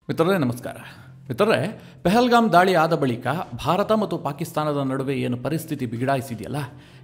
ಮಿತ್ರರೇ ನಮಸ್ಕಾರ. ಮಿತ್ರರೇ, ಪೆಹಲ್ಗಾಮ್ ದಾಳಿ ಆದ ಬಳಿಕ ಭಾರತ ಮತ್ತು ಪಾಕಿಸ್ತಾನದ ನಡುವೆ ಏನು ಪರಿಸ್ಥಿತಿ ಬಿಗಡಾಯಿಸಿದೆಯಲ್ಲ,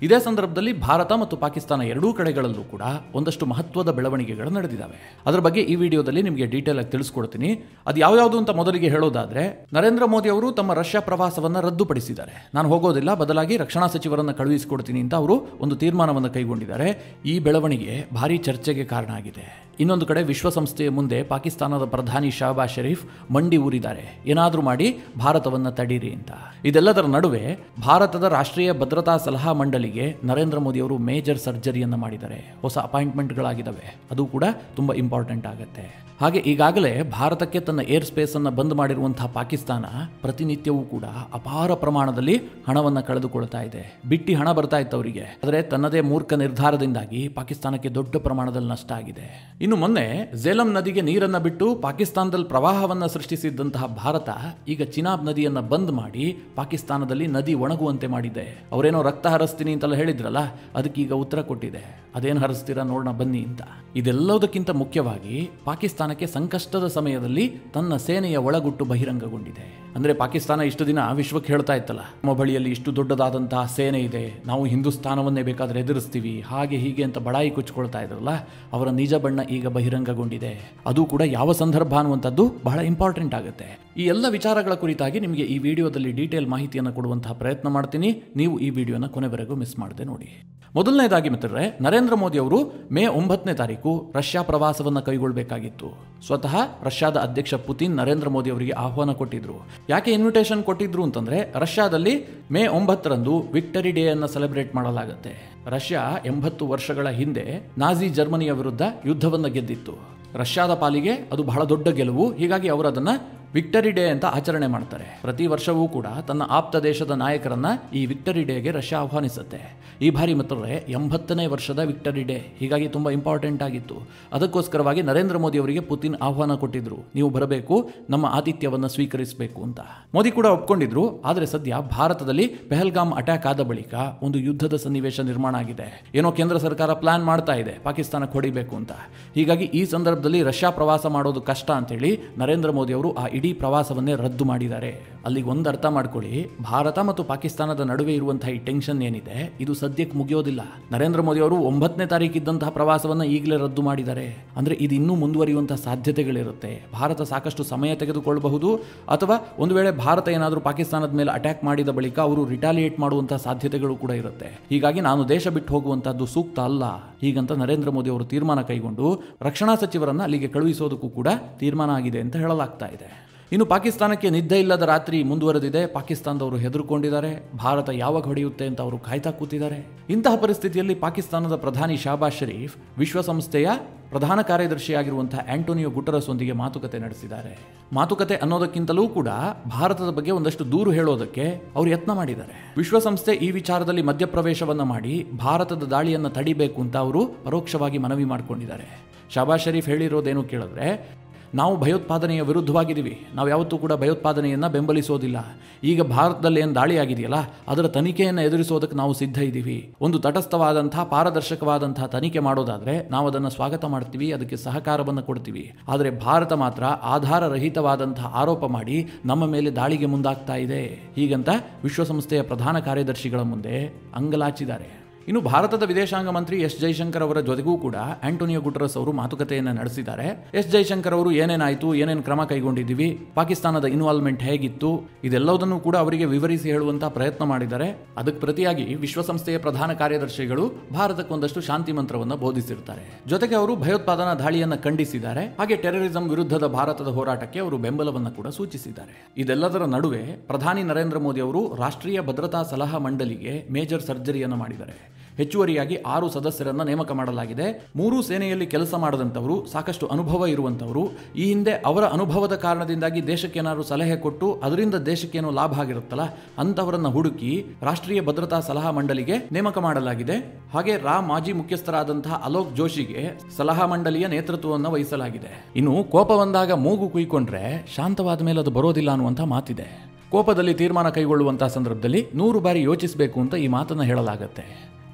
ಇದೇ ಸಂದರ್ಭದಲ್ಲಿ ಭಾರತ ಮತ್ತು ಪಾಕಿಸ್ತಾನ ಎರಡೂ ಕಡೆಗಳಲ್ಲೂ ಕೂಡ ಒಂದಷ್ಟು ಮಹತ್ವದ ಬೆಳವಣಿಗೆಗಳು ನಡೆದಿದ್ದಾವೆ. ಅದರ ಬಗ್ಗೆ ಈ ವಿಡಿಯೋದಲ್ಲಿ ನಿಮಗೆ ಡೀಟೇಲ್ ಆಗಿ ತಿಳಿಸ್ಕೊಡ್ತೀನಿ. ಅದು ಯಾವ್ಯಾವುದು ಅಂತ ಮೊದಲಿಗೆ ಹೇಳೋದಾದ್ರೆ, ನರೇಂದ್ರ ಮೋದಿ ಅವರು ತಮ್ಮ ರಷ್ಯಾ ಪ್ರವಾಸವನ್ನು ರದ್ದುಪಡಿಸಿದ್ದಾರೆ. ನಾನು ಹೋಗೋದಿಲ್ಲ, ಬದಲಾಗಿ ರಕ್ಷಣಾ ಸಚಿವರನ್ನು ಕಳುಹಿಸಿಕೊಡ್ತೀನಿ ಅಂತ ಅವರು ಒಂದು ತೀರ್ಮಾನವನ್ನು ಕೈಗೊಂಡಿದ್ದಾರೆ. ಈ ಬೆಳವಣಿಗೆ ಭಾರಿ ಚರ್ಚೆಗೆ ಕಾರಣ ಆಗಿದೆ. ಇನ್ನೊಂದು ಕಡೆ ವಿಶ್ವಸಂಸ್ಥೆಯ ಮುಂದೆ ಪಾಕಿಸ್ತಾನದ ಪ್ರಧಾನಿ ಶಹಬಾಜ್ ಶರೀಫ್ ಮಂಡಿ ಊರಿದ್ದಾರೆ, ಏನಾದರೂ ಮಾಡಿ ಭಾರತವನ್ನು ತಡೀರಿ ಅಂತ. ಇದೆಲ್ಲದರ ನಡುವೆ ಭಾರತದ ರಾಷ್ಟ್ರೀಯ ಭದ್ರತಾ ಸಲಹಾ ಮಂಡಳಿಗೆ ನರೇಂದ್ರ ಮೋದಿ ಅವರು ಮೇಜರ್ ಸರ್ಜರಿಯನ್ನು ಮಾಡಿದ್ದಾರೆ. ಹೊಸ ಅಪಾಯಿಂಟ್ಮೆಂಟ್ಗಳಾಗಿದ್ದಾವೆ, ಅದು ಕೂಡ ತುಂಬ ಇಂಪಾರ್ಟೆಂಟ್ ಆಗುತ್ತೆ. ಹಾಗೆ ಈಗಾಗಲೇ ಭಾರತಕ್ಕೆ ತನ್ನ ಏರ್ ಸ್ಪೇಸ್ ಅನ್ನು ಬಂದ್ ಮಾಡಿರುವಂತಹ ಪಾಕಿಸ್ತಾನ ಪ್ರತಿನಿತ್ಯವೂ ಕೂಡ ಅಪಾರ ಪ್ರಮಾಣದಲ್ಲಿ ಹಣವನ್ನು ಕಳೆದುಕೊಳ್ತಾ ಇದೆ. ಬಿಟ್ಟಿ ಹಣ ಬರ್ತಾ ಇತ್ತು ಅವರಿಗೆ, ಆದರೆ ತನ್ನದೇ ಮೂರ್ಖ ನಿರ್ಧಾರದಿಂದಾಗಿ ಪಾಕಿಸ್ತಾನಕ್ಕೆ ದೊಡ್ಡ ಪ್ರಮಾಣದಲ್ಲಿ ನಷ್ಟ ಆಗಿದೆ. ಇನ್ನು ಮೊನ್ನೆ ಝೇಲಂ ನದಿಗೆ ನೀರನ್ನು ಬಿಟ್ಟು ಪಾಕಿಸ್ತಾನದಲ್ಲಿ ಪ್ರವಾಹವನ್ನು ಸೃಷ್ಟಿಸಿದ್ದಂತಹ ಭಾರತ ಈಗ ಚಿನಾಬ್ ನದಿಯನ್ನು ಬಂದ್ ಮಾಡಿ ಪಾಕಿಸ್ತಾನದಲ್ಲಿ ನದಿ ಒಣಗುವಂತೆ ಮಾಡಿದೆ. ಅವರೇನೋ ರಕ್ತ ಹರಿಸ್ತೀನಿ ಅಂತೆಲ್ಲ ಹೇಳಿದ್ರಲ್ಲ, ಅದಕ್ಕೆ ಈಗ ಉತ್ತರ ಕೊಟ್ಟಿದೆ. ಅದೇನು ಹರಿಸ್ತೀರಾ ನೋಡೋಣ ಬನ್ನಿ ಅಂತ. ಇದೆಲ್ಲದಕ್ಕಿಂತ ಮುಖ್ಯವಾಗಿ ಪಾಕಿಸ್ತಾನಕ್ಕೆ ಸಂಕಷ್ಟದ ಸಮಯದಲ್ಲಿ ತನ್ನ ಸೇನೆಯ ಒಳಗುಟ್ಟು ಬಹಿರಂಗಗೊಂಡಿದೆ. ಅಂದರೆ ಪಾಕಿಸ್ತಾನ ಇಷ್ಟು ದಿನ ವಿಶ್ವಕ್ಕೆ ಹೇಳ್ತಾ ಇತ್ತಲ್ಲ, ನಮ್ಮ ಬಳಿಯಲ್ಲಿ ಇಷ್ಟು ದೊಡ್ಡದಾದಂತಹ ಸೇನೆ ಇದೆ, ನಾವು ಹಿಂದೂಸ್ತಾನವನ್ನೇ ಬೇಕಾದರೆ ಎದುರಿಸ್ತೀವಿ, ಹಾಗೆ ಹೀಗೆ ಅಂತ ಬಡಾಯಿ ಕುಚ್ಕೊಳ್ತಾ ಇದ್ರಲ್ಲ, ಅವರ ನಿಜ ಬಣ್ಣ ಈಗ ಬಹಿರಂಗಗೊಂಡಿದೆ. ಅದು ಕೂಡ ಯಾವ ಸಂದರ್ಭ ಅನ್ನುವಂಥದ್ದು ಬಹಳ ಇಂಪಾರ್ಟೆಂಟ್ ಆಗುತ್ತೆ. ಈ ಎಲ್ಲ ವಿಚಾರಗಳ ಕುರಿತಾಗಿ ನಿಮಗೆ ಈ ವಿಡಿಯೋದಲ್ಲಿ ಡೀಟೇಲ್ ಮಾಹಿತಿಯನ್ನು ಕೊಡುವಂತಹ ಪ್ರಯತ್ನ ಮಾಡ್ತೀನಿ. ನೀವು ಈ ವಿಡಿಯೋನ ಕೊನೆವರೆಗೂ ಮಿಸ್ ಮಾಡದೆ ನೋಡಿ. ಮೊದಲನೇದಾಗಿ ಮಿತ್ರರೇ, ನರೇಂದ್ರ ಮೋದಿ ಅವರು ಮೇ 9ನೇ ತಾರೀಕು ರಷ್ಯಾ ಪ್ರವಾಸವನ್ನು ಕೈಗೊಳ್ಳಬೇಕಾಗಿತ್ತು. ಸ್ವತಃ ರಷ್ಯಾದ ಅಧ್ಯಕ್ಷ ಪುತಿನ್ ನರೇಂದ್ರ ಮೋದಿ ಅವರಿಗೆ ಆಹ್ವಾನ ಕೊಟ್ಟಿದ್ರು. ಯಾಕೆ ಇನ್ವಿಟೇಷನ್ ಕೊಟ್ಟಿದ್ರು ಅಂತಂದ್ರೆ, ರಷ್ಯಾದಲ್ಲಿ ಮೇ 9ರಂದು ವಿಕ್ಟರಿ ಡೇ ಅನ್ನು ಸೆಲೆಬ್ರೇಟ್ ಮಾಡಲಾಗುತ್ತೆ. ರಷ್ಯಾ 80 ವರ್ಷಗಳ ಹಿಂದೆ ನಾಜಿ ಜರ್ಮನಿಯ ವಿರುದ್ಧ ಯುದ್ಧವನ್ನು ಗೆದ್ದಿತ್ತು. ರಷ್ಯಾದ ಪಾಲಿಗೆ ಅದು ಬಹಳ ದೊಡ್ಡ ಗೆಲುವು. ಹೀಗಾಗಿ ಅವರು ಅದನ್ನ ವಿಕ್ಟರಿ ಡೇ ಅಂತ ಆಚರಣೆ ಮಾಡ್ತಾರೆ. ಪ್ರತಿ ವರ್ಷವೂ ಕೂಡ ತನ್ನ ಆಪ್ತ ದೇಶದ ನಾಯಕರನ್ನ ಈ ವಿಕ್ಟರಿ ಡೇಗೆ ರಷ್ಯಾ ಆಹ್ವಾನಿಸುತ್ತೆ. ಈ ಬಾರಿ ಮಿತ್ರರೇ 80ನೇ ವರ್ಷದ ವಿಕ್ಟರಿ ಡೇ, ಹೀಗಾಗಿ ತುಂಬ ಇಂಪಾರ್ಟೆಂಟ್ ಆಗಿತ್ತು. ಅದಕ್ಕೋಸ್ಕರವಾಗಿ ನರೇಂದ್ರ ಮೋದಿ ಅವರಿಗೆ ಪುತಿನ್ ಆಹ್ವಾನ ಕೊಟ್ಟಿದ್ರು, ನೀವು ಬರಬೇಕು, ನಮ್ಮ ಆತಿಥ್ಯವನ್ನು ಸ್ವೀಕರಿಸಬೇಕು ಅಂತ. ಮೋದಿ ಕೂಡ ಒಪ್ಕೊಂಡಿದ್ರು. ಆದರೆ ಸದ್ಯ ಭಾರತದಲ್ಲಿ ಪೆಹಲ್ಗಾಮ್ ಅಟ್ಯಾಕ್ ಆದ ಬಳಿಕ ಒಂದು ಯುದ್ಧದ ಸನ್ನಿವೇಶ ನಿರ್ಮಾಣ ಆಗಿದೆ. ಏನೋ ಕೇಂದ್ರ ಸರ್ಕಾರ ಪ್ಲಾನ್ ಮಾಡ್ತಾ ಇದೆ ಪಾಕಿಸ್ತಾನಕ್ಕೆ ಹೊಡಿಬೇಕು ಅಂತ. ಹೀಗಾಗಿ ಈ ಸಂದರ್ಭದಲ್ಲಿ ರಷ್ಯಾ ಪ್ರವಾಸ ಮಾಡೋದು ಕಷ್ಟ ಅಂತೇಳಿ ನರೇಂದ್ರ ಮೋದಿ ಅವರು ಆ ಇಡೀ ಪ್ರವಾಸವನ್ನೇ ರದ್ದು ಮಾಡಿದ್ದಾರೆ. ಅಲ್ಲಿಗೆ ಒಂದು ಅರ್ಥ ಮಾಡ್ಕೊಳ್ಳಿ, ಭಾರತ ಮತ್ತು ಪಾಕಿಸ್ತಾನದ ನಡುವೆ ಇರುವಂತಹ ಈ ಟೆನ್ಷನ್ ಏನಿದೆ, ಇದು ಸದ್ಯಕ್ಕೆ ಮುಗಿಯೋದಿಲ್ಲ. ನರೇಂದ್ರ ಮೋದಿ ಅವರು 9ನೇ ತಾರೀಕು ಇದ್ದಂತಹ ಪ್ರವಾಸವನ್ನು ಈಗಲೇ ರದ್ದು ಮಾಡಿದ್ದಾರೆ. ಅಂದ್ರೆ ಇದು ಇನ್ನೂ ಮುಂದುವರಿಯುವಂತಹ ಸಾಧ್ಯತೆಗಳಿರುತ್ತೆ. ಭಾರತ ಸಾಕಷ್ಟು ಸಮಯ ತೆಗೆದುಕೊಳ್ಳಬಹುದು, ಅಥವಾ ಒಂದು ವೇಳೆ ಭಾರತ ಏನಾದರೂ ಪಾಕಿಸ್ತಾನದ ಮೇಲೆ ಅಟ್ಯಾಕ್ ಮಾಡಿದ ಬಳಿಕ ಅವರು ರಿಟಾಲಿಯೇಟ್ ಮಾಡುವಂತಹ ಸಾಧ್ಯತೆಗಳು ಕೂಡ ಇರುತ್ತೆ. ಹೀಗಾಗಿ ನಾನು ದೇಶ ಬಿಟ್ಟು ಹೋಗುವಂತಹದ್ದು ಸೂಕ್ತ ಅಲ್ಲ, ಹೀಗಂತ ನರೇಂದ್ರ ಮೋದಿ ಅವರು ತೀರ್ಮಾನ ಕೈಗೊಂಡು ರಕ್ಷಣಾ ಸಚಿವರನ್ನ ಅಲ್ಲಿಗೆ ಕಳುಹಿಸೋದಕ್ಕೂ ಕೂಡ ತೀರ್ಮಾನ ಆಗಿದೆ ಅಂತ ಹೇಳಲಾಗ್ತಾ ಇದೆ. ಇನ್ನು ಪಾಕಿಸ್ತಾನಕ್ಕೆ ನಿದ್ದೆ ಇಲ್ಲದ ರಾತ್ರಿ ಮುಂದುವರೆದಿದೆ. ಪಾಕಿಸ್ತಾನದವರು ಹೆದರುಕೊಂಡಿದ್ದಾರೆ, ಭಾರತ ಯಾವಾಗ ಹೊಡೆಯುತ್ತೆ ಅಂತ ಅವರು ಕಾಯ್ತಾ ಕೂತಿದ್ದಾರೆ. ಇಂತಹ ಪರಿಸ್ಥಿತಿಯಲ್ಲಿ ಪಾಕಿಸ್ತಾನದ ಪ್ರಧಾನಿ ಶಹಬಾಜ್ ಶರೀಫ್ ವಿಶ್ವಸಂಸ್ಥೆಯ ಪ್ರಧಾನ ಕಾರ್ಯದರ್ಶಿಯಾಗಿರುವಂತಹ ಆಂಟೋನಿಯೋ ಗುಟೆರಸ್ ಒಂದಿಗೆ ಮಾತುಕತೆ ನಡೆಸಿದ್ದಾರೆ. ಮಾತುಕತೆ ಅನ್ನೋದಕ್ಕಿಂತಲೂ ಕೂಡ ಭಾರತದ ಬಗ್ಗೆ ಒಂದಷ್ಟು ದೂರು ಹೇಳೋದಕ್ಕೆ ಅವರು ಯತ್ನ ಮಾಡಿದ್ದಾರೆ. ವಿಶ್ವಸಂಸ್ಥೆ ಈ ವಿಚಾರದಲ್ಲಿ ಮಧ್ಯಪ್ರವೇಶವನ್ನ ಮಾಡಿ ಭಾರತದ ದಾಳಿಯನ್ನು ತಡಿಬೇಕು ಅಂತ ಅವರು ಪರೋಕ್ಷವಾಗಿ ಮನವಿ ಮಾಡಿಕೊಂಡಿದ್ದಾರೆ. ಶಹಬಾಜ್ ಶರೀಫ್ ಹೇಳಿರೋದೇನು ಕೇಳಿದ್ರೆ, ನಾವು ಭಯೋತ್ಪಾದನೆಯ ವಿರುದ್ಧವಾಗಿದ್ದೀವಿ, ನಾವು ಯಾವತ್ತೂ ಕೂಡ ಭಯೋತ್ಪಾದನೆಯನ್ನು ಬೆಂಬಲಿಸೋದಿಲ್ಲ. ಈಗ ಭಾರತದಲ್ಲಿ ಏನು ದಾಳಿ ಆಗಿದೆಯಲ್ಲ, ಅದರ ತನಿಖೆಯನ್ನು ಎದುರಿಸೋದಕ್ಕೆ ನಾವು ಸಿದ್ಧ ಇದ್ದೀವಿ. ಒಂದು ತಟಸ್ಥವಾದಂತಹ ಪಾರದರ್ಶಕವಾದಂತಹ ತನಿಖೆ ಮಾಡೋದಾದ್ರೆ ನಾವು ಅದನ್ನು ಸ್ವಾಗತ ಮಾಡ್ತೀವಿ, ಅದಕ್ಕೆ ಸಹಕಾರವನ್ನು ಕೊಡ್ತೀವಿ. ಆದರೆ ಭಾರತ ಮಾತ್ರ ಆಧಾರರಹಿತವಾದಂತಹ ಆರೋಪ ಮಾಡಿ ನಮ್ಮ ಮೇಲೆ ದಾಳಿಗೆ ಮುಂದಾಗ್ತಾ ಇದೆ, ಹೀಗಂತ ವಿಶ್ವಸಂಸ್ಥೆಯ ಪ್ರಧಾನ ಕಾರ್ಯದರ್ಶಿಗಳ ಮುಂದೆ ಅಂಗಲಾಚಿದ್ದಾರೆ. ಇನ್ನು ಭಾರತದ ವಿದೇಶಾಂಗ ಮಂತ್ರಿ ಎಸ್ ಜೈಶಂಕರ್ ಅವರ ಜೊತೆಗೂ ಕೂಡ ಆಂಟೋನಿಯೋ ಗುಟೆರಸ್ ಅವರು ಮಾತುಕತೆಯನ್ನು ನಡೆಸಿದ್ದಾರೆ. ಎಸ್ ಜೈಶಂಕರ್ ಅವರು ಏನೇನಾಯಿತು, ಏನೇನು ಕ್ರಮ ಕೈಗೊಂಡಿದ್ದೀವಿ, ಪಾಕಿಸ್ತಾನದ ಇನ್ವಾಲ್ವ್ಮೆಂಟ್ ಹೇಗಿತ್ತು, ಇದೆಲ್ಲದನ್ನು ಕೂಡ ಅವರಿಗೆ ವಿವರಿಸಿ ಹೇಳುವಂತಹ ಪ್ರಯತ್ನ ಮಾಡಿದ್ದಾರೆ. ಅದಕ್ಕೆ ಪ್ರತಿಯಾಗಿ ವಿಶ್ವಸಂಸ್ಥೆಯ ಪ್ರಧಾನ ಕಾರ್ಯದರ್ಶಿಗಳು ಭಾರತಕ್ಕೆ ಒಂದಷ್ಟು ಶಾಂತಿ ಮಂತ್ರವನ್ನು ಬೋಧಿಸಿರ್ತಾರೆ. ಜೊತೆಗೆ ಅವರು ಭಯೋತ್ಪಾದನಾ ದಾಳಿಯನ್ನು ಖಂಡಿಸಿದ್ದಾರೆ. ಹಾಗೆ ಟೆರರಿಸಂ ವಿರುದ್ಧದ ಭಾರತದ ಹೋರಾಟಕ್ಕೆ ಅವರು ಬೆಂಬಲವನ್ನು ಕೂಡ ಸೂಚಿಸಿದ್ದಾರೆ. ಇದೆಲ್ಲದರ ನಡುವೆ ಪ್ರಧಾನಿ ನರೇಂದ್ರ ಮೋದಿ ಅವರು ರಾಷ್ಟ್ರೀಯ ಭದ್ರತಾ ಸಲಹಾ ಮಂಡಳಿಗೆ ಮೇಜರ್ ಸರ್ಜರಿಯನ್ನು ಮಾಡಿದ್ದಾರೆ. ಹೆಚ್ಚುವರಿಯಾಗಿ 6 ಸದಸ್ಯರನ್ನ ನೇಮಕ ಮಾಡಲಾಗಿದೆ. 3 ಸೇನೆಯಲ್ಲಿ ಕೆಲಸ ಮಾಡದಂತವರು, ಸಾಕಷ್ಟು ಅನುಭವ ಇರುವಂತವರು, ಈ ಹಿಂದೆ ಅವರ ಅನುಭವದ ಕಾರಣದಿಂದಾಗಿ ದೇಶಕ್ಕೆ ಏನಾದರೂ ಸಲಹೆ ಕೊಟ್ಟು ಅದರಿಂದ ದೇಶಕ್ಕೇನೋ ಲಾಭ ಆಗಿರುತ್ತಲ್ಲ, ಅಂತವರನ್ನ ಹುಡುಕಿ ರಾಷ್ಟ್ರೀಯ ಭದ್ರತಾ ಸಲಹಾ ಮಂಡಳಿಗೆ ನೇಮಕ ಮಾಡಲಾಗಿದೆ. ಹಾಗೆ ಮಾಜಿ ಮುಖ್ಯಸ್ಥರಾದಂತಹ ಅಲೋಕ್ ಜೋಶಿಗೆ ಸಲಹಾ ಮಂಡಳಿಯ ನೇತೃತ್ವವನ್ನು ವಹಿಸಲಾಗಿದೆ. ಇನ್ನು ಕೋಪ ಬಂದಾಗ ಮೂಗು ಕುಯ್ಕೊಂಡ್ರೆ ಶಾಂತವಾದ ಮೇಲೆ ಅದು ಬರೋದಿಲ್ಲ ಅನ್ನುವಂಥ ಮಾತಿದೆ. ಕೋಪದಲ್ಲಿ ತೀರ್ಮಾನ ಕೈಗೊಳ್ಳುವಂತಹ ಸಂದರ್ಭದಲ್ಲಿ 100 ಬಾರಿ ಯೋಚಿಸಬೇಕು ಅಂತ ಈ ಮಾತನ್ನು ಹೇಳಲಾಗುತ್ತೆ.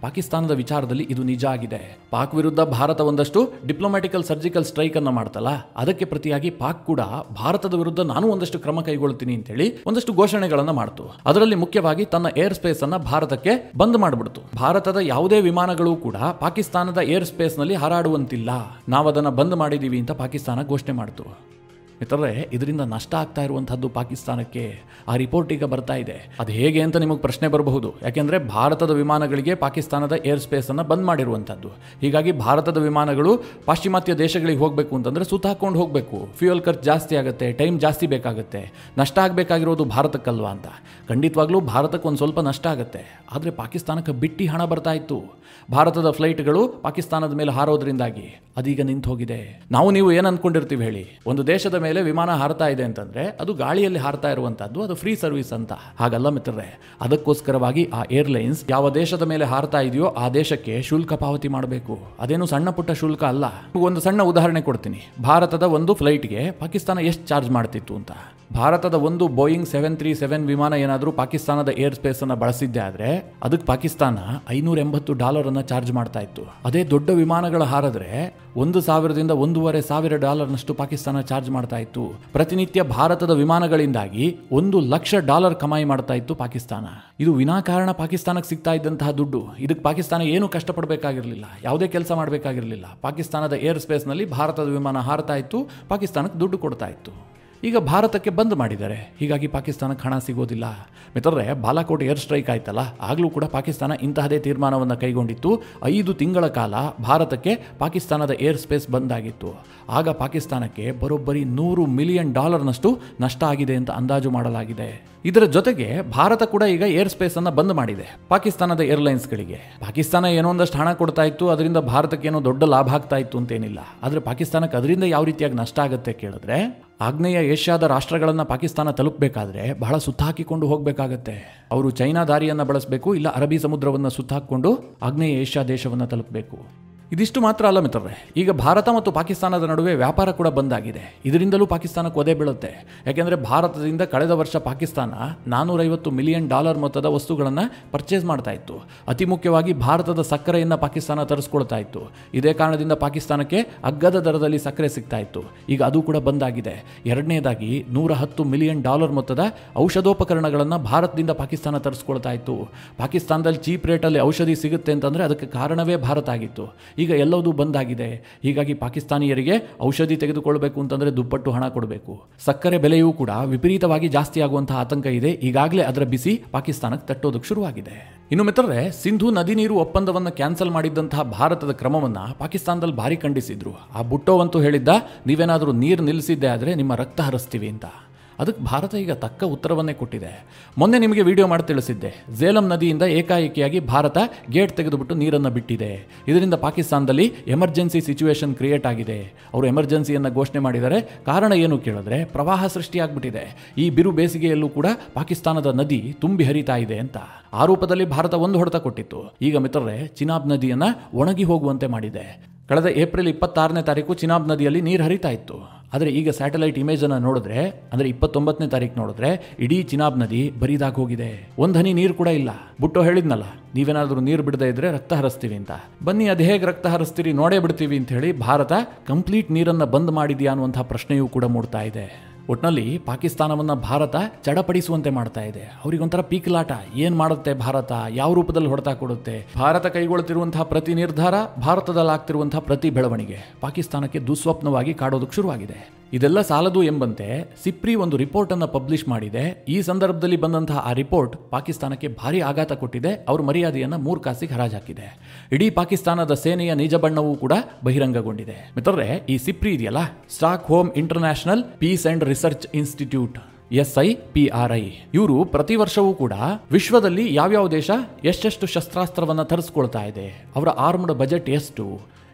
ಪಾಕಿಸ್ತಾನದ ವಿಚಾರದಲ್ಲಿ ಇದು ನಿಜ ಆಗಿದೆ. ಪಾಕ್ ವಿರುದ್ಧ ಭಾರತ ಒಂದಷ್ಟು ಡಿಪ್ಲೊಮ್ಯಾಟಿಕಲ್ ಸರ್ಜಿಕಲ್ ಸ್ಟ್ರೈಕ್ ಅನ್ನ ಮಾಡ್ತಲ್ಲ, ಅದಕ್ಕೆ ಪ್ರತಿಯಾಗಿ ಪಾಕ್ ಕೂಡ ಭಾರತದ ವಿರುದ್ಧ ನಾನು ಒಂದಷ್ಟು ಕ್ರಮ ಕೈಗೊಳ್ತೀನಿ ಅಂತೇಳಿ ಒಂದಷ್ಟು ಘೋಷಣೆಗಳನ್ನ ಮಾಡ್ತು. ಅದರಲ್ಲಿ ಮುಖ್ಯವಾಗಿ ತನ್ನ ಏರ್ ಸ್ಪೇಸ್ ಅನ್ನ ಭಾರತಕ್ಕೆ ಬಂದ್ ಮಾಡಿಬಿಡ್ತು. ಭಾರತದ ಯಾವುದೇ ವಿಮಾನಗಳು ಕೂಡ ಪಾಕಿಸ್ತಾನದ ಏರ್ ಸ್ಪೇಸ್ ನಲ್ಲಿ ಹಾರಾಡುವಂತಿಲ್ಲ, ನಾವು ಅದನ್ನ ಬಂದ್ ಮಾಡಿದೀವಿ ಅಂತ ಪಾಕಿಸ್ತಾನ ಘೋಷಣೆ ಮಾಡ್ತು. ಮಿತ್ರರೇ, ಇದರಿಂದ ನಷ್ಟ ಆಗ್ತಾ ಇರುವಂತಹದ್ದು ಪಾಕಿಸ್ತಾನಕ್ಕೆ. ಆ ರಿಪೋರ್ಟ್ ಈಗ ಬರ್ತಾ ಇದೆ. ಅದು ಹೇಗೆ ಅಂತ ನಿಮಗೆ ಪ್ರಶ್ನೆ ಬರಬಹುದು. ಯಾಕೆಂದ್ರೆ ಭಾರತದ ವಿಮಾನಗಳಿಗೆ ಪಾಕಿಸ್ತಾನದ ಏರ್ ಸ್ಪೇಸ್ ಅನ್ನ ಬಂದ್ ಮಾಡಿರುವಂತದ್ದು. ಹೀಗಾಗಿ ಭಾರತದ ವಿಮಾನಗಳು ಪಾಶ್ಚಿಮಾತ್ಯ ದೇಶಗಳಿಗೆ ಹೋಗಬೇಕು ಅಂತಂದ್ರೆ ಸುತ್ತ ಹಾಕೊಂಡು ಹೋಗಬೇಕು, ಫ್ಯೂಯಲ್ ಖರ್ಚು ಜಾಸ್ತಿ ಆಗುತ್ತೆ, ಟೈಮ್ ಜಾಸ್ತಿ ಬೇಕಾಗುತ್ತೆ, ನಷ್ಟ ಆಗಬೇಕಾಗಿರೋದು ಭಾರತಕ್ಕಲ್ವಾ ಅಂತ. ಖಂಡಿತವಾಗ್ಲೂ ಭಾರತಕ್ಕೆ ಒಂದು ಸ್ವಲ್ಪ ನಷ್ಟ ಆಗುತ್ತೆ. ಆದರೆ ಪಾಕಿಸ್ತಾನಕ್ಕೆ ಬಿಟ್ಟಿ ಹಣ ಬರ್ತಾ ಇತ್ತು. ಭಾರತದ ಫ್ಲೈಟ್ಗಳು ಪಾಕಿಸ್ತಾನದ ಮೇಲೆ ಹಾರೋದ್ರಿಂದಾಗಿ ಅದೀಗ ನಿಂತು ಹೋಗಿದೆ. ನಾವು ನೀವು ಏನು ಅನ್ಕೊಂಡಿರ್ತೀವಿ ಹೇಳಿ, ಒಂದು ದೇಶದ ಮೇಲೆ ವಿಮಾನ ಹಾರ್ತಾ ಇದೆ ಅಂತಂದ್ರೆ ಅದು ಗಾಳಿಯಲ್ಲಿ ಹಾರ್ತಾ ಇರುವಂತದ್ದು, ಅದು ಫ್ರೀ ಸರ್ವಿಸ್ ಅಂತ. ಹಾಗಲ್ಲ ಮಿತ್ರರೇ, ಅದಕ್ಕೋಸ್ಕರವಾಗಿ ಆ ಏರ್ಲೈನ್ಸ್ ಯಾವ ದೇಶದ ಮೇಲೆ ಹಾರ್ತಾ ಇದೆಯೋ ಆ ದೇಶಕ್ಕೆ ಶುಲ್ಕ ಪಾವತಿ ಮಾಡಬೇಕು. ಅದೇನು ಸಣ್ಣ ಪುಟ್ಟ ಶುಲ್ಕ ಅಲ್ಲ. ಒಂದು ಸಣ್ಣ ಉದಾಹರಣೆ ಕೊಡ್ತೀನಿ. ಭಾರತದ ಒಂದು ಫ್ಲೈಟ್ಗೆ ಪಾಕಿಸ್ತಾನ ಎಷ್ಟು ಚಾರ್ಜ್ ಮಾಡ್ತಿತ್ತು ಅಂತ. ಭಾರತದ ಒಂದು ಬೋಯಿಂಗ್ 737 ವಿಮಾನ ಏನಾದರೂ ಪಾಕಿಸ್ತಾನದ ಏರ್ ಸ್ಪೇಸ್ ಅನ್ನ ಬಳಸಿದ್ದೆ ಆದ್ರೆ ಅದಕ್ಕೆ ಪಾಕಿಸ್ತಾನ $580 ಅನ್ನ ಚಾರ್ಜ್ ಮಾಡ್ತಾ ಇತ್ತು. ಅದೇ ದೊಡ್ಡ ವಿಮಾನಗಳ ಹಾರಿದ್ರೆ $1,000 to $1,500 ಪಾಕಿಸ್ತಾನ ಚಾರ್ಜ್ ಮಾಡ್ತಾ ಇತ್ತು. ಪ್ರತಿನಿತ್ಯ ಭಾರತದ ವಿಮಾನಗಳಿಂದಾಗಿ $1,00,000 ಕಮಾಯಿ ಮಾಡ್ತಾ ಇತ್ತು ಪಾಕಿಸ್ತಾನ. ಇದು ವಿನಾಕಾರಣ ಪಾಕಿಸ್ತಾನಕ್ಕೆ ಸಿಗ್ತಾ ಇದ್ದಂತಹ ದುಡ್ಡು. ಇದಕ್ಕೆ ಪಾಕಿಸ್ತಾನ ಏನು ಕಷ್ಟಪಡಬೇಕಾಗಿರಲಿಲ್ಲ, ಯಾವುದೇ ಕೆಲಸ ಮಾಡಬೇಕಾಗಿರಲಿಲ್ಲ. ಪಾಕಿಸ್ತಾನದ ಏರ್ ಸ್ಪೇಸ್ ನಲ್ಲಿ ಭಾರತದ ವಿಮಾನ ಹಾರ್ತಾ ಇತ್ತು, ಪಾಕಿಸ್ತಾನಕ್ಕೆ ದುಡ್ಡು ಕೊಡ್ತಾ ಇತ್ತು. ಈಗ ಭಾರತಕ್ಕೆ ಬಂದ್ ಮಾಡಿದ್ದಾರೆ, ಹೀಗಾಗಿ ಪಾಕಿಸ್ತಾನಕ್ಕೆ ಹಣ ಸಿಗೋದಿಲ್ಲ. ಮಿತ್ರರೇ, ಬಾಲಾಕೋಟ್ ಏರ್ ಸ್ಟ್ರೈಕ್ ಆಯ್ತಲ್ಲ, ಆಗಲೂ ಕೂಡ ಪಾಕಿಸ್ತಾನ ಇಂತಹದೇ ತೀರ್ಮಾನವನ್ನು ಕೈಗೊಂಡಿತ್ತು. 5 ತಿಂಗಳ ಕಾಲ ಭಾರತಕ್ಕೆ ಪಾಕಿಸ್ತಾನದ ಏರ್ ಸ್ಪೇಸ್ ಬಂದ್ ಆಗಿತ್ತು. ಆಗ ಪಾಕಿಸ್ತಾನಕ್ಕೆ ಬರೋಬ್ಬರಿ $100 ಮಿಲಿಯನ್ ನಷ್ಟ ಆಗಿದೆ ಅಂತ ಅಂದಾಜು ಮಾಡಲಾಗಿದೆ. ಇದರ ಜೊತೆಗೆ ಭಾರತ ಕೂಡ ಈಗ ಏರ್ ಸ್ಪೇಸ್ ಅನ್ನ ಬಂದ್ ಮಾಡಿದೆ ಪಾಕಿಸ್ತಾನದ ಏರ್ಲೈನ್ಸ್ಗಳಿಗೆ. ಪಾಕಿಸ್ತಾನ ಏನೋ ಒಂದಷ್ಟು ಹಣ ಕೊಡ್ತಾ ಇತ್ತು, ಅದರಿಂದ ಭಾರತಕ್ಕೆ ಏನೋ ದೊಡ್ಡ ಲಾಭ ಆಗ್ತಾ ಇತ್ತು ಅಂತೇನಿಲ್ಲ. ಆದರೆ ಪಾಕಿಸ್ತಾನಕ್ಕೆ ಅದರಿಂದ ಯಾವ ರೀತಿಯಾಗಿ ನಷ್ಟ ಆಗುತ್ತೆ ಕೇಳಿದ್ರೆ, ಆಗ್ನೇಯ ಏಷ್ಯಾದ ರಾಷ್ಟ್ರಗಳನ್ನ ಪಾಕಿಸ್ತಾನ ತಲುಪಬೇಕಾದ್ರೆ ಬಹಳ ಸುತ್ತಾಕಿಕೊಂಡು ಹೋಗಬೇಕಾಗತ್ತೆ. ಅವರು ಚೈನಾ ದಾರಿಯನ್ನ ಬಳಸಬೇಕು, ಇಲ್ಲ ಅರಬ್ಬಿ ಸಮುದ್ರವನ್ನು ಸುತ್ತಾಕೊಂಡು ಆಗ್ನೇಯ ಏಷ್ಯಾ ದೇಶವನ್ನ ತಲುಪಬೇಕು. ಇದಿಷ್ಟು ಮಾತ್ರ ಅಲ್ಲ ಮಿತ್ರರೇ, ಈಗ ಭಾರತ ಮತ್ತು ಪಾಕಿಸ್ತಾನದ ನಡುವೆ ವ್ಯಾಪಾರ ಕೂಡ ಬಂದಾಗಿದೆ. ಇದರಿಂದಲೂ ಪಾಕಿಸ್ತಾನಕ್ಕೆ ಒದೆ ಬೀಳುತ್ತೆ. ಯಾಕೆಂದರೆ ಭಾರತದಿಂದ ಕಳೆದ ವರ್ಷ ಪಾಕಿಸ್ತಾನ $450 ಮಿಲಿಯನ್ ಮೊತ್ತದ ವಸ್ತುಗಳನ್ನು ಪರ್ಚೇಸ್ ಮಾಡ್ತಾ ಇತ್ತು. ಅತಿ ಮುಖ್ಯವಾಗಿ ಭಾರತದ ಸಕ್ಕರೆಯನ್ನು ಪಾಕಿಸ್ತಾನ ತರಿಸ್ಕೊಳ್ತಾ ಇತ್ತು. ಇದೇ ಕಾರಣದಿಂದ ಪಾಕಿಸ್ತಾನಕ್ಕೆ ಅಗ್ಗದ ದರದಲ್ಲಿ ಸಕ್ಕರೆ ಸಿಗ್ತಾ ಇತ್ತು. ಈಗ ಅದು ಕೂಡ ಬಂದಾಗಿದೆ. ಎರಡನೇದಾಗಿ $110 ಮಿಲಿಯನ್ ಮೊತ್ತದ ಔಷಧೋಪಕರಣಗಳನ್ನು ಭಾರತದಿಂದ ಪಾಕಿಸ್ತಾನ ತರಿಸ್ಕೊಳ್ತಾ ಇತ್ತು. ಪಾಕಿಸ್ತಾನದಲ್ಲಿ ಚೀಪ್ ರೇಟಲ್ಲಿ ಔಷಧಿ ಸಿಗುತ್ತೆ ಅಂತಂದರೆ ಅದಕ್ಕೆ ಕಾರಣವೇ ಭಾರತ ಆಗಿತ್ತು. ಈಗ ಎಲ್ಲವೂ ಬಂದಾಗಿದೆ. ಹೀಗಾಗಿ ಪಾಕಿಸ್ತಾನಿಯರಿಗೆ ಔಷಧಿ ತೆಗೆದುಕೊಳ್ಬೇಕು ಅಂತಂದ್ರೆ ದುಪ್ಪಟ್ಟು ಹಣ ಕೊಡಬೇಕು. ಸಕ್ಕರೆ ಬೆಲೆಯೂ ಕೂಡ ವಿಪರೀತವಾಗಿ ಜಾಸ್ತಿ ಆಗುವಂತಹ ಆತಂಕ ಇದೆ. ಈಗಾಗಲೇ ಅದರ ಬಿಸಿ ಪಾಕಿಸ್ತಾನಕ್ಕೆ ತಟ್ಟೋದಕ್ಕೆ ಶುರುವಾಗಿದೆ. ಇನ್ನು ಮಿತ್ರರೇ, ಸಿಂಧು ನದಿ ನೀರು ಒಪ್ಪಂದವನ್ನು ಕ್ಯಾನ್ಸಲ್ ಮಾಡಿದ್ದಂತಹ ಭಾರತದ ಕ್ರಮವನ್ನು ಪಾಕಿಸ್ತಾನದಲ್ಲಿ ಭಾರಿ ಖಂಡಿಸಿದ್ರು. ಆ ಬುಟ್ಟೋವಂತೂ ಹೇಳಿದ್ದ, ನೀವೇನಾದರೂ ನೀರು ನಿಲ್ಲಿಸಿದ್ದೆ ಆದರೆ ನಿಮ್ಮ ರಕ್ತ ಹರಿಸ್ತೀವಿ ಅಂತ. ಅದಕ್ಕೆ ಭಾರತ ಈಗ ತಕ್ಕ ಉತ್ತರವನ್ನೇ ಕೊಟ್ಟಿದೆ. ಮೊನ್ನೆ ನಿಮಗೆ ವಿಡಿಯೋ ಮಾಡಿ ತಿಳಿಸಿದ್ದೆ, ಝೇಲಂ ನದಿಯಿಂದ ಏಕಾಏಕಿಯಾಗಿ ಭಾರತ ಗೇಟ್ ತೆಗೆದುಬಿಟ್ಟು ನೀರನ್ನು ಬಿಟ್ಟಿದೆ. ಇದರಿಂದ ಪಾಕಿಸ್ತಾನದಲ್ಲಿ ಎಮರ್ಜೆನ್ಸಿ ಸಿಚುವೇಶನ್ ಕ್ರಿಯೇಟ್ ಆಗಿದೆ. ಅವರು ಎಮರ್ಜೆನ್ಸಿಯನ್ನು ಘೋಷಣೆ ಮಾಡಿದ್ದಾರೆ. ಕಾರಣ ಏನು ಕೇಳಿದ್ರೆ, ಪ್ರವಾಹ ಸೃಷ್ಟಿಯಾಗ್ಬಿಟ್ಟಿದೆ. ಈ ಬಿರು ಬೇಸಿಗೆಯಲ್ಲೂ ಕೂಡ ಪಾಕಿಸ್ತಾನದ ನದಿ ತುಂಬಿ ಹರಿತಾ ಇದೆ ಅಂತ. ಆ ರೂಪದಲ್ಲಿ ಭಾರತ ಒಂದು ಹೊಡೆತ ಕೊಟ್ಟಿತ್ತು. ಈಗ ಮಿತ್ರರೇ, ಚಿನಾಬ್ ನದಿಯನ್ನು ಒಣಗಿ ಹೋಗುವಂತೆ ಮಾಡಿದೆ. ಕಳೆದ ಏಪ್ರಿಲ್ 26ನೇ ತಾರೀಕು ಚಿನಾಬ್ ನದಿಯಲ್ಲಿ ನೀರು ಹರಿತಾ ಇತ್ತು. ಆದರೆ ಈಗ ಸ್ಯಾಟಲೈಟ್ ಇಮೇಜನ್ನು ನೋಡಿದ್ರೆ, ಅಂದರೆ 29ನೇ ತಾರೀಕು ನೋಡಿದ್ರೆ, ಇಡೀ ಚಿನಾಬ್ ನದಿ ಬರಿದಾಗಿ ಹೋಗಿದೆ. ಒಂದು ಹನಿ ನೀರು ಕೂಡ ಇಲ್ಲ. ಬುಟ್ಟೋ ಹೇಳಿದ್ನಲ್ಲ, ನೀವೇನಾದರೂ ನೀರು ಬಿಡದೇ ಇದ್ರೆ ರಕ್ತ ಹರಿಸ್ತೀವಿ ಅಂತ. ಬನ್ನಿ, ಅದು ಹೇಗೆ ರಕ್ತ ಹರಿಸ್ತೀರಿ ನೋಡೇ ಬಿಡ್ತೀವಿ ಅಂತ ಹೇಳಿ ಭಾರತ ಕಂಪ್ಲೀಟ್ ನೀರನ್ನು ಬಂದ್ ಮಾಡಿದೆಯಾ ಅನ್ನುವಂಥ ಪ್ರಶ್ನೆಯೂ ಕೂಡ ಮೂಡ್ತಾ ಇದೆ. ಒಟ್ಟಿನಲ್ಲಿ ಪಾಕಿಸ್ತಾನವನ್ನು ಭಾರತ ಚಡಪಡಿಸುವಂತೆ ಮಾಡ್ತಾ ಇದೆ. ಅವರಿಗೊಂಥರ ಪೀಕಲಾಟ. ಏನು ಮಾಡುತ್ತೆ ಭಾರತ, ಯಾವ ರೂಪದಲ್ಲಿ ಹೊಡೆತ ಕೊಡುತ್ತೆ. ಭಾರತ ಕೈಗೊಳ್ಳುತ್ತಿರುವಂತಹ ಪ್ರತಿ ನಿರ್ಧಾರ, ಭಾರತದಲ್ಲಿ ಆಗ್ತಿರುವಂತಹ ಪ್ರತಿ ಬೆಳವಣಿಗೆ ಪಾಕಿಸ್ತಾನಕ್ಕೆ ದುಸ್ವಪ್ನವಾಗಿ ಕಾಡೋದಕ್ಕೆ ಶುರುವಾಗಿದೆ. ಇದೆಲ್ಲ ಸಾಲದು ಎಂಬಂತೆ ಸಿಪ್ರಿ ಒಂದು ರಿಪೋರ್ಟ್ ಅನ್ನು ಪಬ್ಲಿಷ್ ಮಾಡಿದೆ. ಈ ಸಂದರ್ಭದಲ್ಲಿ ಬಂದಂತಹ ಆ ರಿಪೋರ್ಟ್ ಪಾಕಿಸ್ತಾನಕ್ಕೆ ಭಾರಿ ಆಘಾತ ಕೊಟ್ಟಿದೆ. ಅವ್ರ ಮರ್ಯಾದೆಯನ್ನು 3 ಕಾಸಿಗೆ ಹರಾಜಾಕಿದೆ. ಇಡೀ ಪಾಕಿಸ್ತಾನದ ಸೇನೆಯ ನಿಜ ಬಣ್ಣವೂ ಕೂಡ ಬಹಿರಂಗಗೊಂಡಿದೆ. ಮಿತ್ರರೇ, ಈ ಸಿಪ್ರಿ ಇದೆಯಲ್ಲ, stock home international piece and research institute, SIPRI, ಇವರು ಪ್ರತಿ ವರ್ಷವೂ ಕೂಡ ವಿಶ್ವದಲ್ಲಿ ಯಾವ್ಯಾವ ದೇಶ ಎಷ್ಟೆಷ್ಟು ಶಸ್ತ್ರಾಸ್ತ್ರವನ್ನು ತರಿಸ್ಕೊಳ್ತಾ ಇದೆ, ಅವರ ಆರ್ಮ್ಡ್ ಬಜೆಟ್ ಎಷ್ಟು,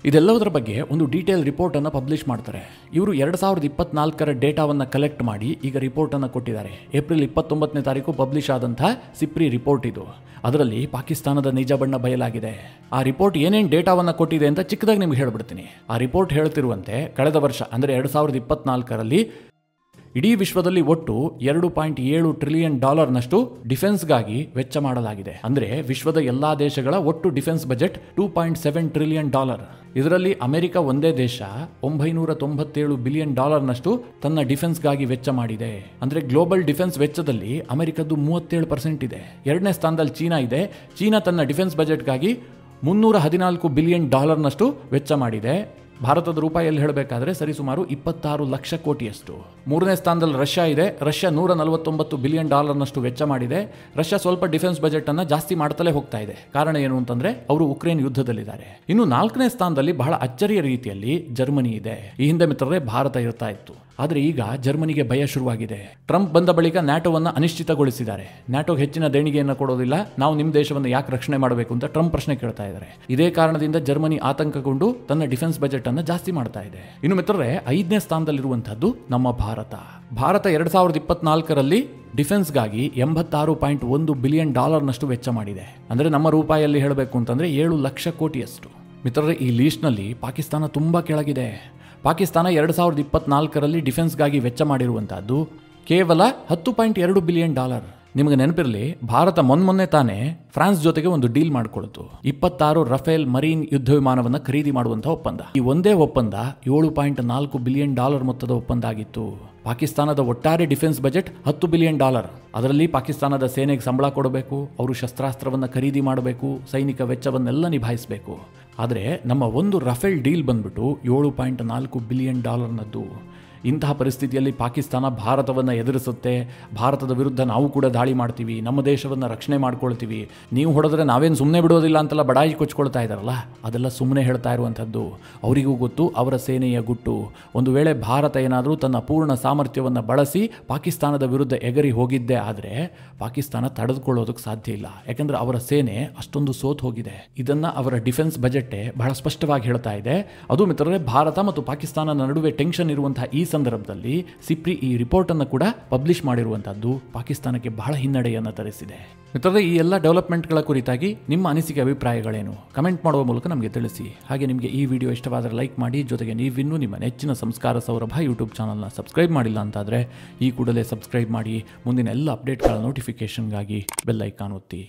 ಇದೆಲ್ಲದರ ಬಗ್ಗೆ ಒಂದು ಡೀಟೇಲ್ ರಿಪೋರ್ಟ್ ಅನ್ನು ಪಬ್ಲಿಷ್ ಮಾಡ್ತಾರೆ. ಇವರು 2024ರ ಡೇಟಾವನ್ನು ಕಲೆಕ್ಟ್ ಮಾಡಿ ಈಗ ರಿಪೋರ್ಟ್ ಅನ್ನು ಕೊಟ್ಟಿದ್ದಾರೆ. ಏಪ್ರಿಲ್ 29ನೇ ತಾರೀಕು ಪಬ್ಲಿಷ್ ಆದಂತಹ ಸಿಪ್ರಿ ರಿಪೋರ್ಟ್ ಇದು. ಅದರಲ್ಲಿ ಪಾಕಿಸ್ತಾನದ ನಿಜ ಬಣ್ಣ ಬಯಲಾಗಿದೆ. ಆ ರಿಪೋರ್ಟ್ ಏನೇನು ಡೇಟಾವನ್ನು ಕೊಟ್ಟಿದೆ ಅಂತ ಚಿಕ್ಕದಾಗಿ ನಿಮ್ಗೆ ಹೇಳ್ಬಿಡ್ತೀನಿ. ಆ ರಿಪೋರ್ಟ್ ಹೇಳ್ತಿರುವಂತೆ ಕಳೆದ ವರ್ಷ ಅಂದರೆ 2024ರಲ್ಲಿ ಇಡೀ ವಿಶ್ವದಲ್ಲಿ ಒಟ್ಟು $2.7 ಟ್ರಿಲಿಯನ್ ಡಿಫೆನ್ಸ್ಗಾಗಿ ವೆಚ್ಚ ಮಾಡಲಾಗಿದೆ. ಅಂದ್ರೆ ವಿಶ್ವದ ಎಲ್ಲಾ ದೇಶಗಳ ಒಟ್ಟು ಡಿಫೆನ್ಸ್ ಬಜೆಟ್ $2.7 ಟ್ರಿಲಿಯನ್. ಇದರಲ್ಲಿ ಅಮೆರಿಕ ಒಂದೇ ದೇಶ $997 ಬಿಲಿಯನ್ ತನ್ನ ಡಿಫೆನ್ಸ್ಗಾಗಿ ವೆಚ್ಚ ಮಾಡಿದೆ. ಅಂದ್ರೆ ಗ್ಲೋಬಲ್ ಡಿಫೆನ್ಸ್ ವೆಚ್ಚದಲ್ಲಿ ಅಮೆರಿಕದ್ದು 37% ಇದೆ. ಎರಡನೇ ಸ್ಥಾನದಲ್ಲಿ ಚೀನಾ ಇದೆ. ಚೀನಾ ತನ್ನ ಡಿಫೆನ್ಸ್ ಬಜೆಟ್ಗಾಗಿ $314 ಬಿಲಿಯನ್ ವೆಚ್ಚ ಮಾಡಿದೆ. ಭಾರತದ ರೂಪಾಯಿಯಲ್ಲಿ ಹೇಳಬೇಕಾದ್ರೆ ಸರಿಸುಮಾರು 26 ಲಕ್ಷ ಕೋಟಿಯಷ್ಟು. ಮೂರನೇ ಸ್ಥಾನದಲ್ಲಿ ರಷ್ಯಾ ಇದೆ. ರಷ್ಯಾ $149 ಬಿಲಿಯನ್ ವೆಚ್ಚ ಮಾಡಿದೆ. ರಷ್ಯಾ ಸ್ವಲ್ಪ ಡಿಫೆನ್ಸ್ ಬಜೆಟ್ ಅನ್ನ ಜಾಸ್ತಿ ಮಾಡ್ತಲೇ ಹೋಗ್ತಾ ಇದೆ. ಕಾರಣ ಏನು ಅಂತಂದ್ರೆ ಅವರು ಉಕ್ರೇನ್ ಯುದ್ಧದಲ್ಲಿದ್ದಾರೆ. ಇನ್ನು ನಾಲ್ಕನೇ ಸ್ಥಾನದಲ್ಲಿ ಬಹಳ ಅಚ್ಚರಿಯ ರೀತಿಯಲ್ಲಿ ಜರ್ಮನಿ ಇದೆ. ಈ ಹಿಂದೆ ಮಿತ್ರರೇ ಭಾರತ ಇರ್ತಾ ಇತ್ತು. ಆದರೆ ಈಗ ಜರ್ಮನಿಗೆ ಭಯ ಶುರುವಾಗಿದೆ. ಟ್ರಂಪ್ ಬಂದ ಬಳಿಕ ನ್ಯಾಟೋವನ್ನು ಅನಿಶ್ಚಿತಗೊಳಿಸಿದ್ದಾರೆ. ನ್ಯಾಟೋಗೆ ಹೆಚ್ಚಿನ ದೇಣಿಗೆಯನ್ನು ಕೊಡೋದಿಲ್ಲ, ನಾವು ನಿಮ್ಮ ದೇಶವನ್ನು ಯಾಕೆ ರಕ್ಷಣೆ ಮಾಡಬೇಕು ಅಂತ ಟ್ರಂಪ್ ಪ್ರಶ್ನೆ ಕೇಳ್ತಾ ಇದ್ದಾರೆ. ಇದೇ ಕಾರಣದಿಂದ ಜರ್ಮನಿ ಆತಂಕಗೊಂಡು ತನ್ನ ಡಿಫೆನ್ಸ್ ಬಜೆಟ್ ಅನ್ನು ಜಾಸ್ತಿ ಮಾಡ್ತಾ ಇದೆ. ಇನ್ನು ಮಿತ್ರರೇ, 5ನೇ ಸ್ಥಾನದಲ್ಲಿರುವಂತಹದ್ದು ನಮ್ಮ ಭಾರತ. 2024ರಲ್ಲಿ ಡಿಫೆನ್ಸ್ಗಾಗಿ $86.1 ಬಿಲಿಯನ್ ವೆಚ್ಚ ಮಾಡಿದೆ. ಅಂದ್ರೆ ನಮ್ಮ ರೂಪಾಯಿಯಲ್ಲಿ ಹೇಳಬೇಕು ಅಂತಂದ್ರೆ 7 ಲಕ್ಷ ಕೋಟಿಯಷ್ಟು. ಮಿತ್ರರೇ, ಈ ಲೀಸ್ಟ್ನಲ್ಲಿ ಪಾಕಿಸ್ತಾನ ತುಂಬಾ ಕೆಳಗಿದೆ. ಪಾಕಿಸ್ತಾನ 2024ರಲ್ಲಿ ಡಿಫೆನ್ಸ್ಗಾಗಿ ವೆಚ್ಚ ಮಾಡಿರುವಂತಹದ್ದು ಕೇವಲ $10.2 ಬಿಲಿಯನ್. ನಿಮಗೆ ನೆನಪಿರಲಿ, ಭಾರತ ಮೊನ್ನೆ ತಾನೇ ಫ್ರಾನ್ಸ್ ಜೊತೆಗೆ ಒಂದು ಡೀಲ್ ಮಾಡಿಕೊಳ್ತು. 26 ರಫೇಲ್ ಮರೀನ್ ಯುದ್ಧ ವಿಮಾನವನ್ನು ಖರೀದಿ ಮಾಡುವಂತಹ ಒಪ್ಪಂದ. ಈ ಒಂದೇ ಒಪ್ಪಂದ $7.4 ಬಿಲಿಯನ್ ಮೊತ್ತದ ಒಪ್ಪಂದ ಆಗಿತ್ತು. ಪಾಕಿಸ್ತಾನದ ಒಟ್ಟಾರೆ ಡಿಫೆನ್ಸ್ ಬಜೆಟ್ $10 ಬಿಲಿಯನ್. ಅದರಲ್ಲಿ ಪಾಕಿಸ್ತಾನದ ಸೇನೆಗೆ ಸಂಬಳ ಕೊಡಬೇಕು, ಅವರು ಶಸ್ತ್ರಾಸ್ತ್ರವನ್ನು ಖರೀದಿ ಮಾಡಬೇಕು, ಸೈನಿಕ ವೆಚ್ಚವನ್ನೆಲ್ಲ ನಿಭಾಯಿಸಬೇಕು. ಆದರೆ ನಮ್ಮ ಒಂದು ರಫೇಲ್ ಡೀಲ್ ಬಂದ್ಬಿಟ್ಟು $7.4 ಬಿಲಿಯನ್. ಇಂತಹ ಪರಿಸ್ಥಿತಿಯಲ್ಲಿ ಪಾಕಿಸ್ತಾನ ಭಾರತವನ್ನು ಎದುರಿಸುತ್ತೆ. ಭಾರತದ ವಿರುದ್ಧ ನಾವು ಕೂಡ ದಾಳಿ ಮಾಡ್ತೀವಿ, ನಮ್ಮ ದೇಶವನ್ನು ರಕ್ಷಣೆ ಮಾಡ್ಕೊಳ್ತೀವಿ, ನೀವು ಹೊಡೆದ್ರೆ ನಾವೇನು ಸುಮ್ಮನೆ ಬಿಡೋದಿಲ್ಲ ಅಂತೆಲ್ಲ ಬಡಾಯಿ ಕೊಚ್ಕೊಳ್ತಾ ಇದ್ದಾರಲ್ಲ, ಅದೆಲ್ಲ ಸುಮ್ಮನೆ ಹೇಳ್ತಾ ಇರುವಂಥದ್ದು. ಅವರಿಗೂ ಗೊತ್ತು ಅವರ ಸೇನೆಯ ಗುಟ್ಟು. ಒಂದು ವೇಳೆ ಭಾರತ ಏನಾದರೂ ತನ್ನ ಪೂರ್ಣ ಸಾಮರ್ಥ್ಯವನ್ನು ಬಳಸಿ ಪಾಕಿಸ್ತಾನದ ವಿರುದ್ಧ ಎಗರಿ ಹೋಗಿದ್ದೇ ಆದರೆ ಪಾಕಿಸ್ತಾನ ತಡೆದುಕೊಳ್ಳೋದಕ್ಕೆ ಸಾಧ್ಯ ಇಲ್ಲ. ಯಾಕಂದ್ರೆ ಅವರ ಸೇನೆ ಅಷ್ಟೊಂದು ಸೋತ್ ಹೋಗಿದೆ. ಇದನ್ನ ಅವರ ಡಿಫೆನ್ಸ್ ಬಜೆಟ್ ಬಹಳ ಸ್ಪಷ್ಟವಾಗಿ ಹೇಳ್ತಾ ಇದೆ. ಅದು ಮಿತ್ರರೇ, ಭಾರತ ಮತ್ತು ಪಾಕಿಸ್ತಾನದ ನಡುವೆ ಟೆನ್ಷನ್ ಇರುವಂತಹ ಈ ಸಂದರ್ಭದಲ್ಲಿ ಸಿಪ್ರಿ ಈ ರಿಪೋರ್ಟ್ ಅನ್ನು ಕೂಡ ಪಬ್ಲಿಷ್ ಮಾಡಿರುವಂತಹದ್ದು ಪಾಕಿಸ್ತಾನಕ್ಕೆ ಬಹಳ ಹಿನ್ನಡೆಯನ್ನು ತರಿಸಿದೆ. ಮಿತ್ರರೇ, ಈ ಎಲ್ಲ ಡೆವಲಪ್ಮೆಂಟ್ಗಳ ಕುರಿತಾಗಿ ನಿಮ್ಮ ಅನಿಸಿಕೆ ಅಭಿಪ್ರಾಯಗಳೇನು ಕಮೆಂಟ್ ಮಾಡುವ ಮೂಲಕ ನಮಗೆ ತಿಳಿಸಿ. ಹಾಗೆ ನಿಮಗೆ ಈ ವಿಡಿಯೋ ಇಷ್ಟವಾದರೆ ಲೈಕ್ ಮಾಡಿ. ಜೊತೆಗೆ ನೀವಿನ್ನೂ ನಿಮ್ಮ ನೆಚ್ಚಿನ ಸಂಸ್ಕಾರ ಸೌರಭ ಯೂಟ್ಯೂಬ್ ಚಾನಲ್ನ ಸಬ್ಸ್ಕ್ರೈಬ್ ಮಾಡಿಲ್ಲ ಅಂತಾದರೆ ಈ ಕೂಡಲೇ ಸಬ್ಸ್ಕ್ರೈಬ್ ಮಾಡಿ. ಮುಂದಿನ ಎಲ್ಲ ಅಪ್ಡೇಟ್ಗಳ ನೋಟಿಫಿಕೇಷನ್ಗಾಗಿ ಬೆಲ್ ಐಕಾನ್ ಒತ್ತಿ.